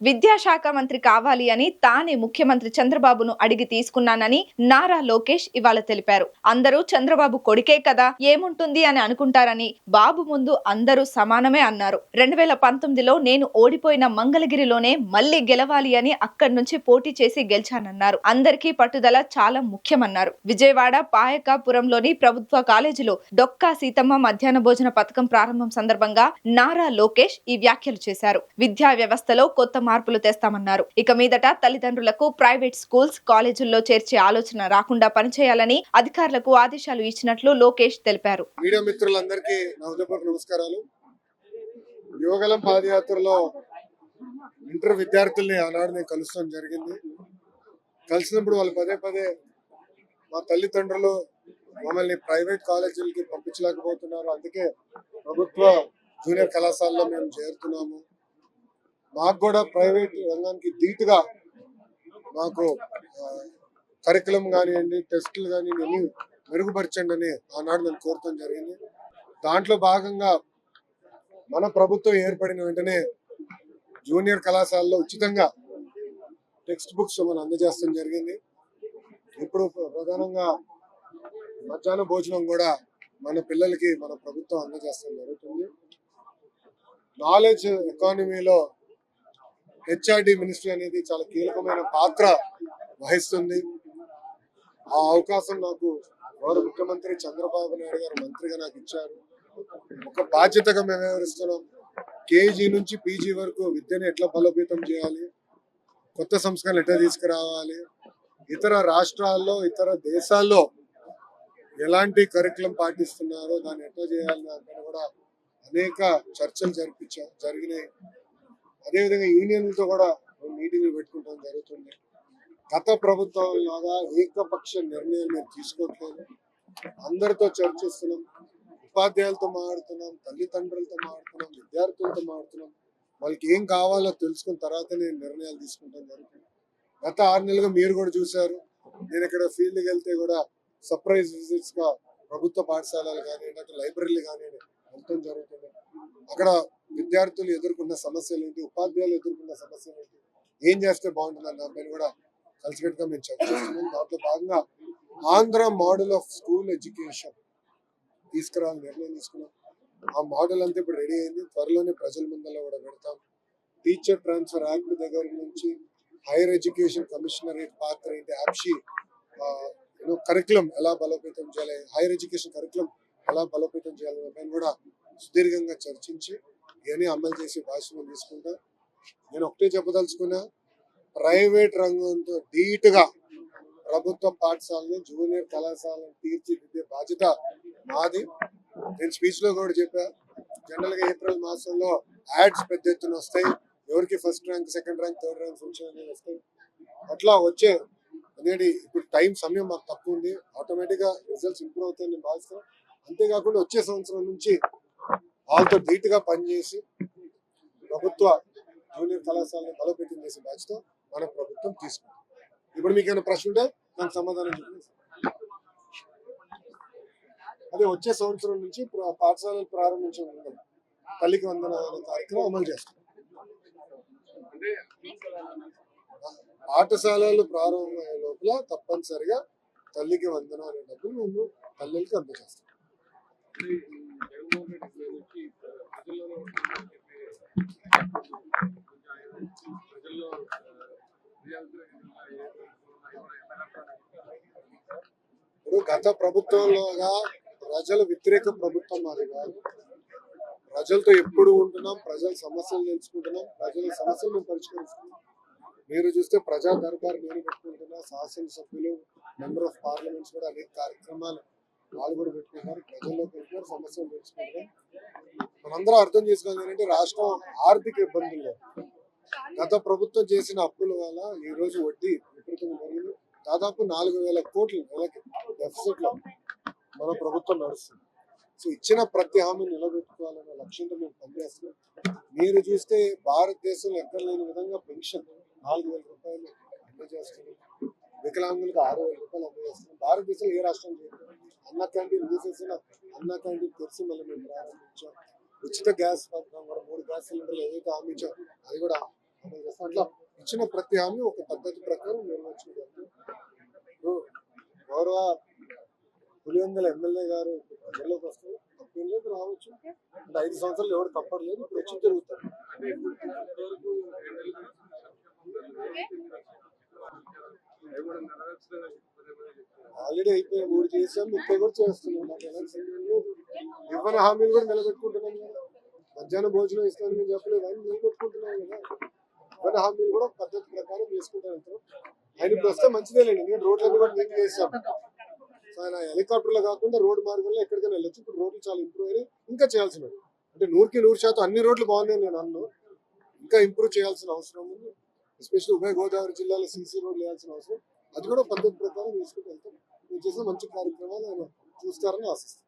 విద్యాశాఖ మంత్రి కావాలి అని తానే ముఖ్యమంత్రి చంద్రబాబును అడిగి తీసుకున్నానని నారా లోకేష్ ఇవాళ తెలిపారు. అందరూ చంద్రబాబు కొడుకే కదా, ఏముంటుంది అని అనుకుంటారని, బాబు ముందు అందరూ సమానమే అన్నారు. 2019లో నేను ఓడిపోయిన మంగళగిరిలోనే మళ్లీ గెలవాలి అని అక్కడి నుంచి పోటీ చేసి గెలిచానన్నారు. అందరికీ పట్టుదల చాలా ముఖ్యమన్నారు. విజయవాడ పాయకాపురంలోని ప్రభుత్వ కాలేజీలో డొక్కా సీతమ్మ మధ్యాహ్న భోజన పథకం ప్రారంభం సందర్భంగా నారా లోకేష్ ఈ వ్యాఖ్యలు చేశారు. విద్యా వ్యవస్థలో కొత్త మార్పులు తెస్తామన్నారు. ఇక మీదట తల్లిదండ్రులకు ప్రైవేట్ స్కూల్స్, కాలేజీల్లో చేర్చే ఆలోచన రాకుండా పనిచేయాలని అధికారులకు ఆదేశాలు ఇచ్చినట్లు లోకేష్ తెలిపారు. మీడియా మిత్రులందరికీ నా హృదయపూర్వక నమస్కారాలు. యువగలం పాదయాత్రలో ఇంటర్ విద్యార్థుల్ని ఆనాడు నేను కలుస్తాం జరిగింది. కలిసినప్పుడు వాళ్ళు పదే పదే మా తల్లిదండ్రులు మమ్మల్ని ప్రైవేట్ కాలేజీలకి పంపించలేకపోతున్నారు, అందుకే ప్రభుత్వ జూనియర్ కళాశాలలో మేము చేరుతున్నాము, మాకు కూడా ప్రైవేట్ రంగానికి ధీటుగా మాకు కరికులం కానివ్వండి, టెస్టులు కానివ్వండి మెరుగుపరచండి అని ఆనాడు మేము కోరటం జరిగింది. దాంట్లో భాగంగా మన ప్రభుత్వం ఏర్పడిన వెంటనే జూనియర్ కళాశాలలో ఉచితంగా టెక్స్ట్ బుక్స్ మనం అందజేస్తాం జరిగింది. ఇప్పుడు ప్రధానంగా మధ్యాహ్న భోజనం కూడా మన పిల్లలకి మన ప్రభుత్వం అందజేస్తాం జరుగుతుంది. నాలెడ్జ్ ఎకానమీలో హెచ్ఆర్డి మినిస్ట్రీ అనేది చాలా కీలకమైన పాత్ర వహిస్తుంది. ఆ అవకాశం నాకు గౌరవ ముఖ్యమంత్రి చంద్రబాబు నాయుడు గారు మంత్రిగా నాకు ఇచ్చారు. ఒక బాధ్యతగా మేము వ్యవహరిస్తున్నాం. కేజీ నుంచి పీజీ వరకు విద్యను ఎట్లా బలోపేతం చేయాలి, కొత్త సంస్కరణలు ఎట్లా తీసుకురావాలి, ఇతర రాష్ట్రాల్లో ఇతర దేశాల్లో ఎలాంటి కరికులం పాటిస్తున్నారో దాన్ని ఎట్లా చేయాలని దాని కూడా అనేక చర్చలు జరిగినాయి. అదేవిధంగా యూనియన్లతో కూడా మీటింగ్లు పెట్టుకుంటాం జరుగుతుంది. గత ప్రభుత్వం లాగా ఏకపక్ష నిర్ణయం మేము తీసుకోవట్లేదు. అందరితో చర్చిస్తున్నాం, ఉపాధ్యాయులతో మాట్లాడుతున్నాం, తల్లిదండ్రులతో మాట్లాడుతున్నాం, విద్యార్థులతో మాట్లాడుతున్నాం. వాళ్ళకి ఏం కావాలో తెలుసుకున్న తర్వాతనే నిర్ణయాలు తీసుకుంటాం జరుగుతుంది. గత 6 నెలలుగా మీరు కూడా చూశారు, నేను ఇక్కడ ఫీల్డ్కి వెళ్తే కూడా సర్ప్రైజ్ విజిట్స్ గా ప్రభుత్వ పాఠశాలలు కానివ్వండి, అక్కడ లైబ్రరీలు కానివ్వండి వెళ్తాం జరుగుతుంది. అక్కడ విద్యార్థులు ఎదుర్కొన్న సమస్యలు ఏంటి, ఉపాధ్యాయులు ఎదుర్కొన్న సమస్యలు ఏంటి, ఏం చేస్తే బాగుంటుందని దానిపైన కూడా కలిసికట్టుగా మేము చర్చిస్తున్నాం. దాంట్లో భాగంగా Andhra model of school education తీసుకురావాలని నిర్ణయం తీసుకున్నాం. ఆ మోడల్ అంతా ఇప్పుడు రెడీ అయింది. త్వరలోనే ప్రజల ముందర కూడా పెడతాం. టీచర్ ట్రాన్స్ఫర్ యాక్ట్ దగ్గర నుంచి హైయర్ ఎడ్యుకేషన్ కమిషనరేట్ పాత్ర ఏంటి, యాప్షి కరికులం ఎలా బలోపేతం చేయాలి, హైయర్ ఎడ్యుకేషన్ కరికులం ఎలా బలోపేతం చేయాలని మేము కూడా సుదీర్ఘంగా చర్చించి ఇవన్నీ అమలు చేసే భాషను తీసుకుంటా. నేను ఒకటే చెప్పదలుచుకున్నా, ప్రైవేట్ రంగంతో ధీటుగా ప్రభుత్వ పాఠశాలని జూనియర్ కళాశాలను తీర్చిదిద్దే బాధ్యత మాది. నేను స్పీచ్ లో కూడా చెప్పా, జనరల్ గా ఏప్రిల్ మాసంలో యాడ్స్ పెద్ద ఎత్తున వస్తాయి, ఎవరికి first rank, second rank, third rank function వస్తాయి. అట్లా వచ్చే అనేది ఇప్పుడు సమయం మాకు తక్కువ ఉంది, ఆటోమేటిక్ గా రిజల్ట్స్ ఇంప్రూవ్ అవుతాయని నేను భావిస్తాను. అంతేకాకుండా వచ్చే సంవత్సరం నుంచి వాళ్ళతో ధీటుగా పనిచేసి ప్రభుత్వ జూనియర్ కళాశాలను బలోపేతం చేసే బాధ్యత మన ప్రభుత్వం తీసుకుంది. ఇప్పుడు మీకు ఏమైనా ప్రశ్న ఉంటే నాకు సమాధానం చెప్పండి. అదే వచ్చే సంవత్సరం నుంచి పాఠశాలలు ప్రారంభించడం ఉండదు, తల్లికి వందన అనే కార్యక్రమం అమలు చేస్తాం. పాఠశాలలు ప్రారంభమయ్యే లోపల తప్పనిసరిగా తల్లికి వందన అనే డబ్బులు మేము తల్లికి అందజేస్తాం. ఇప్పుడు గత ప్రభుత్వంలోగా ప్రజల వ్యతిరేక ప్రభుత్వం మాది కాదు. ప్రజలతో ఎప్పుడు ఉంటున్నాం, ప్రజల సమస్యలు తెలుసుకుంటున్నాం, ప్రజల సమస్యలు మేము పరిష్కరిస్తున్నాం. మీరు చూస్తే ప్రజా దర్బార్ నేను పెట్టుకుంటున్నా, శాసనసభ్యులు, మెంబర్ ఆఫ్ పార్లమెంట్స్ కూడా అనేక కార్యక్రమాలు వాళ్ళు కూడా పెట్టుకుంటారు, ప్రజల్లో పెట్టుకున్నారు, సమస్యలు తెలుసుకుంటున్నాం. మనందరం అర్థం చేసుకోవాలి ఏంటంటే రాష్ట్రం ఆర్థిక ఇబ్బందుల్లో గత ప్రభుత్వం చేసిన అప్పుల వల్ల ఈ రోజు వడ్డీ విపరీతంగా పెరిగింది. దాదాపు 4,000 కోట్ల నెలకి డెఫిసిట్ లో మన ప్రభుత్వం నడుస్తుంది. సో ఇచ్చిన ప్రతి హామీని నిలబెట్టుకోవాలనే లక్ష్యంతో మేము పనిచేస్తున్నాం. మీరు చూస్తే భారతదేశంలో ఎక్కడ లేని విధంగా పెన్షన్ 4,000 రూపాయలు అందజేస్తున్నాం, వికలాంగులకు 6,000 రూపాయలు అందజేస్తున్నాం. భారతదేశంలో ఏ రాష్ట్రం చేయలేదు. అన్న క్యాంటీన్ మూసేసిన అన్న క్యాంటీన్ తెరిచి మళ్ళీ మేము ప్రారంభించాం. ఉచిత గ్యాస్ పథకం కూడా 3 గ్యాస్ సిలిండర్లు ఏదైతే హామీ ఇచ్చాం అది కూడా అమలు చేస్తాం. అట్లా ఇచ్చిన ప్రతి హామీ ఒక పద్ధతి ప్రకారం నెరవేర్చుకుంటాం. గౌరవ పులివెందుల ఎమ్మెల్యే గారు ప్రజల్లోకి వస్తారు, తప్పేం లేదు, రావచ్చు. అంటే 5 సంవత్సరాలు ఎవరు తప్పట్లేదు, ఇప్పుడు వచ్చి తిరుగుతారు. ఆల్రెడీ అయిపోయి 3 చేసాం, 30 కూడా చేస్తున్నాం. నాకు ఎలాంటి సందేహం లేదు. ఇవ్వని హామీలు కూడా నిలబెట్టుకుంటున్నాం కదా. మధ్యాహ్నం భోజనం ఇస్తానని మేము చెప్పలేదు, ఆయన నిలబెట్టుకుంటున్నాం కదా. ఇవ్వని హామీలు కూడా పద్ధతి ప్రకారం చేసుకుంటాం. ఆయన ఇప్పుడు వస్తే మంచిదేలేండి, ఎందుకంటే రోడ్లన్నీ కూడా నీట్ చేసాం. ఆయన హెలికాప్టర్లో కాకుండా రోడ్డు మార్గంలో ఎక్కడికైనా వెళ్ళొచ్చు. ఇప్పుడు రోడ్లు చాలా ఇంప్రూవ్ అయ్యి ఇంకా చేయాల్సినవి, అంటే 100% అన్ని రోడ్లు బాగున్నాయి నేను అన్ను, ఇంకా ఇంప్రూవ్ చేయాల్సిన అవసరం ఉంది. ఎస్పెషల్లీ ఉభయ గోదావరి జిల్లాలో సీసీ రోడ్లు వేయాల్సిన అవసరం, అది కూడా పద్ధతి ప్రకారం చేసుకుంటూ వెళ్తాం. మీరు చేసిన మంచి కార్యక్రమాలు ఆయన చూస్తారని ఆశిస్తాను.